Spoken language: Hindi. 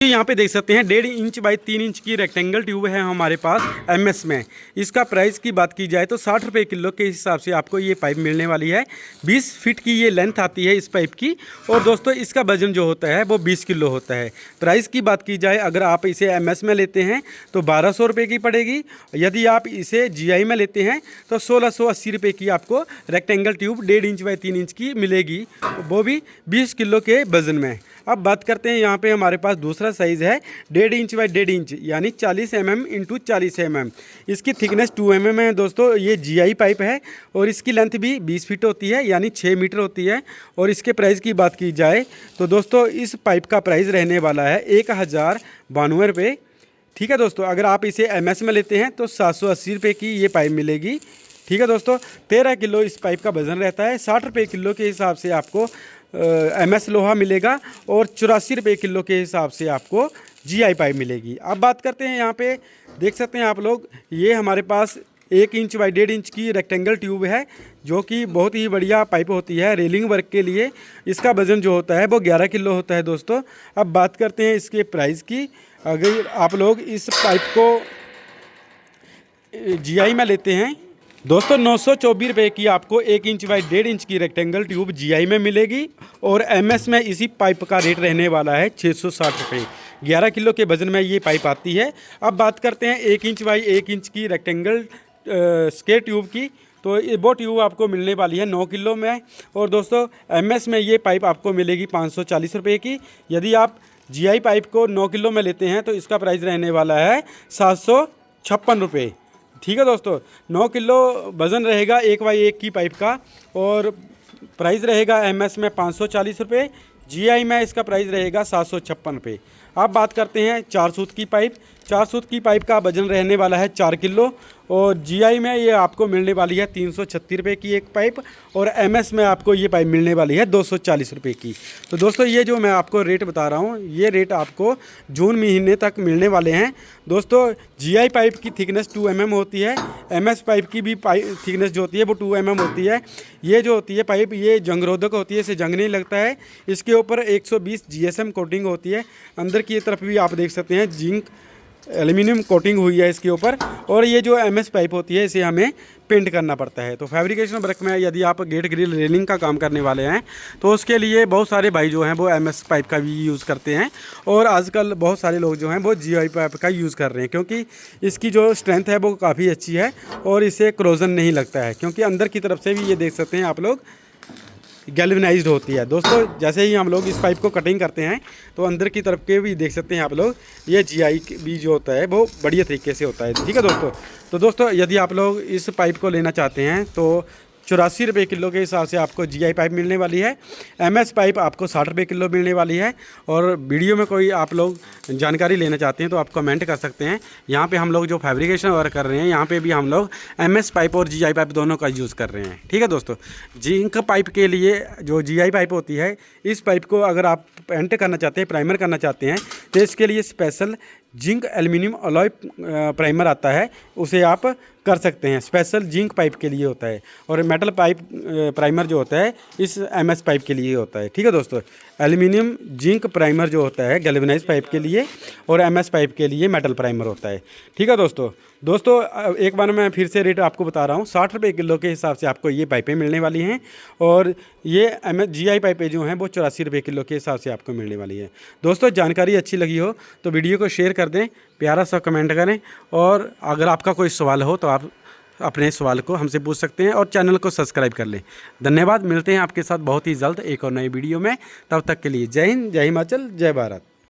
यहाँ पे देख सकते हैं 1.5 इंच बाई 3 इंच की रेक्टेंगल ट्यूब है हमारे पास एमएस में। इसका प्राइस की बात की जाए तो 60 रुपये किलो के हिसाब से आपको ये पाइप मिलने वाली है। 20 फीट की ये लेंथ आती है इस पाइप की। और दोस्तों इसका वजन जो होता है वो 20 किलो होता है। प्राइस की बात की जाए अगर आप इसे एमएस में लेते हैं तो 1200 रुपये की पड़ेगी। यदि आप इसे जीआई में लेते हैं तो 1680 रुपये की आपको rectangle tube 1.5 inch by 3 inch की मिलेगी, वो भी 20 किलो के वजन में। अब बात करते हैं यहाँ पे हमारे पास दूसरा साइज़ है 1.5 इंच बाई 1.5 इंच यानी 40 mm इंटू 40 mm। इसकी थिकनेस 2 mm है दोस्तों। ये जीआई पाइप है और इसकी लेंथ भी 20 फीट होती है यानी 6 मीटर होती है। और इसके प्राइस की बात की जाए तो दोस्तों इस पाइप का प्राइस रहने वाला है 1092 रुपये। ठीक है दोस्तों, अगर आप इसे एमएस में लेते हैं तो 780 रुपये की ये पाइप मिलेगी। ठीक है दोस्तों, 13 किलो इस पाइप का वजन रहता है। 60 रुपये किलो के हिसाब से आपको एमएस लोहा मिलेगा और 84 रुपये किलो के हिसाब से आपको जीआई पाइप मिलेगी। अब बात करते हैं यहाँ पे देख सकते हैं आप लोग, ये हमारे पास 1 इंच बाई 1.5 इंच की रेक्टेंगल ट्यूब है जो कि बहुत ही बढ़िया पाइप होती है रेलिंग वर्क के लिए। इसका वज़न जो होता है वो 11 किलो होता है दोस्तों। अब बात करते हैं इसके प्राइस की। अगर आप लोग इस पाइप को जीआई में लेते हैं दोस्तों 924 रुपये की आपको 1 इंच बाई 1.5 इंच की रेक्टेंगल ट्यूब जीआई में मिलेगी। और एमएस में इसी पाइप का रेट रहने वाला है 660 रुपये। 11 किलो के वजन में ये पाइप आती है। अब बात करते हैं 1 इंच बाई 1 इंच की रेक्टेंगल स्क्वायर ट्यूब की। तो वो ट्यूब आपको मिलने वाली है 9 किलो में। और दोस्तों एमएस में ये पाइप आपको मिलेगी 540 रुपये की। यदि आप जीआई पाइप को 9 किलो में लेते हैं तो इसका प्राइस रहने वाला है 756 रुपये। ठीक है दोस्तों, 9 किलो वज़न रहेगा 1 बाई 1 की पाइप का और प्राइस रहेगा एमएस में 540 रुपये, जीआई में इसका प्राइस रहेगा 756 रुपये। अब बात करते हैं 4 सूत की पाइप। 4 सूत की पाइप का वजन रहने वाला है 4 किलो और जीआई में ये आपको मिलने वाली है 336 रुपये की एक पाइप और एमएस में आपको ये पाइप मिलने वाली है 240 रुपये की। तो दोस्तों ये जो मैं आपको रेट बता रहा हूँ ये रेट आपको जून महीने तक मिलने वाले हैं। दोस्तों जीआई पाइप की थिकनेस 2 mm होती है। एमएस पाइप की भी थिकनेस जो होती है वो 2 mm होती है। ये जो होती है पाइप ये जंगरोधक होती है, इसे जंग नहीं लगता है। इसके ऊपर 120 GSM कोटिंग होती है। अंदर की तरफ भी आप देख सकते हैं जिंक एल्यूमिनियम कोटिंग हुई है इसके ऊपर। और ये जो एमएस पाइप होती है इसे हमें पेंट करना पड़ता है। तो फैब्रिकेशन वर्क में यदि आप गेट ग्रिल रेलिंग का काम करने वाले हैं तो उसके लिए बहुत सारे भाई जो हैं वो एमएस पाइप का भी यूज़ करते हैं। और आजकल बहुत सारे लोग जो हैं वो जीआई पाइप का यूज़ कर रहे हैं क्योंकि इसकी जो स्ट्रेंथ है वो काफ़ी अच्छी है और इसे क्रोजन नहीं लगता है। क्योंकि अंदर की तरफ से भी ये देख सकते हैं आप लोग गैल्वेनाइज्ड होती है। दोस्तों जैसे ही हम लोग इस पाइप को कटिंग करते हैं तो अंदर की तरफ के भी देख सकते हैं आप लोग ये जीआई भी जो होता है वो बढ़िया तरीके से होता है। ठीक है दोस्तों, तो दोस्तों यदि आप लोग इस पाइप को लेना चाहते हैं तो 84 रुपये किलो के हिसाब से आपको जीआई पाइप मिलने वाली है। एमएस पाइप आपको 60 रुपये किलो मिलने वाली है। और वीडियो में कोई आप लोग जानकारी लेना चाहते हैं तो आप कमेंट कर सकते हैं। यहाँ पे हम लोग जो फैब्रिकेशन वर्क कर रहे हैं यहाँ पे भी हम लोग एमएस पाइप और जीआई पाइप दोनों का यूज़ कर रहे हैं। ठीक है दोस्तों, जिंक पाइप के लिए जो जीआई पाइप होती है इस पाइप को अगर आप पेंट करना चाहते हैं, प्राइमर करना चाहते हैं तो इसके लिए special zinc aluminium alloy primer आता है, उसे आप कर सकते हैं। स्पेशल जिंक पाइप के लिए होता है। और मेटल पाइप प्राइमर जो होता है इस एमएस पाइप के लिए होता है। ठीक है दोस्तों, एल्यूमिनियम जिंक प्राइमर जो होता है गैल्वेनाइज्ड पाइप के लिए और एमएस पाइप के लिए मेटल प्राइमर होता है। ठीक है दोस्तों एक बार मैं फिर से रेट आपको बता रहा हूँ। 60 रुपये किलो के हिसाब से आपको ये पाइपें मिलने वाली हैं और ये एमएस जीआई पाइपें जो हैं वो 84 रुपये किलो के हिसाब से आपको मिलने वाली है। दोस्तों जानकारी अच्छी लगी हो तो वीडियो को शेयर कर दें, प्यारा सा कमेंट करें और अगर आपका कोई सवाल हो तो आप अपने सवाल को हमसे पूछ सकते हैं और चैनल को सब्सक्राइब कर लें। धन्यवाद, मिलते हैं आपके साथ बहुत ही जल्द एक और नई वीडियो में। तब तक के लिए जय हिंद, जय हिमाचल, जय भारत।